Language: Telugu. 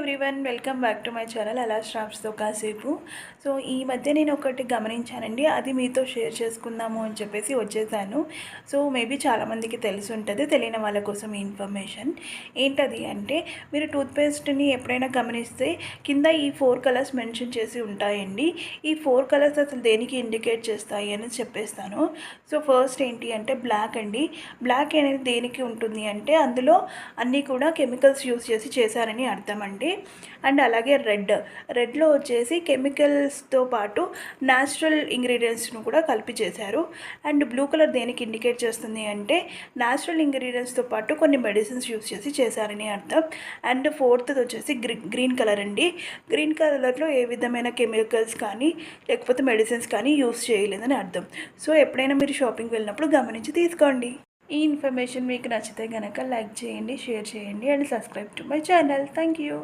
Everyone, welcome back to my channel అలా స్టాప్స్తో కాసేపు. సో ఈ మధ్య నేను ఒకటి గమనించానండి, అది మీతో షేర్ చేసుకుందాము అని చెప్పేసి వచ్చేసాను. సో మేబీ చాలామందికి తెలిసి ఉంటుంది, తెలియని వాళ్ళ కోసం ఈ ఇన్ఫర్మేషన్ ఏంటది అంటే, మీరు టూత్పేస్ట్ని ఎప్పుడైనా గమనిస్తే కింద ఈ 4 కలర్స్ మెన్షన్ చేసి ఉంటాయండి. ఈ 4 కలర్స్ అసలు దేనికి ఇండికేట్ చేస్తాయి అని చెప్పేస్తాను. సో ఫస్ట్ ఏంటి అంటే బ్లాక్ అండి. బ్లాక్ అనేది దేనికి ఉంటుంది అంటే, అందులో అన్నీ కూడా కెమికల్స్ యూస్ చేశారని అర్థం అండి. అండ్ అలాగే రెడ్లో వచ్చేసి కెమికల్స్తో పాటు న్యాచురల్ ఇంగ్రీడియంట్స్ను కూడా కలిపి చేశారు. అండ్ బ్లూ కలర్ దేనికి ఇండికేట్ చేస్తుంది అంటే, న్యాచురల్ ఇంగ్రీడియంట్స్తో పాటు కొన్ని మెడిసిన్స్ యూస్ చేశారని అర్థం. అండ్ ఫోర్త్ వచ్చేసి గ్రీన్ కలర్ అండి. గ్రీన్ కలర్లో ఏ విధమైన కెమికల్స్ కానీ లేకపోతే మెడిసిన్స్ కానీ యూస్ చేయలేదని అర్థం. సో ఎప్పుడైనా మీరు షాపింగ్కి వెళ్ళినప్పుడు గమనించి తీసుకోండి. ఈ ఇన్ఫర్మేషన్ మీకు నచ్చితే కనుక లైక్ చేయండి, షేర్ చేయండి and subscribe to my channel. Thank you.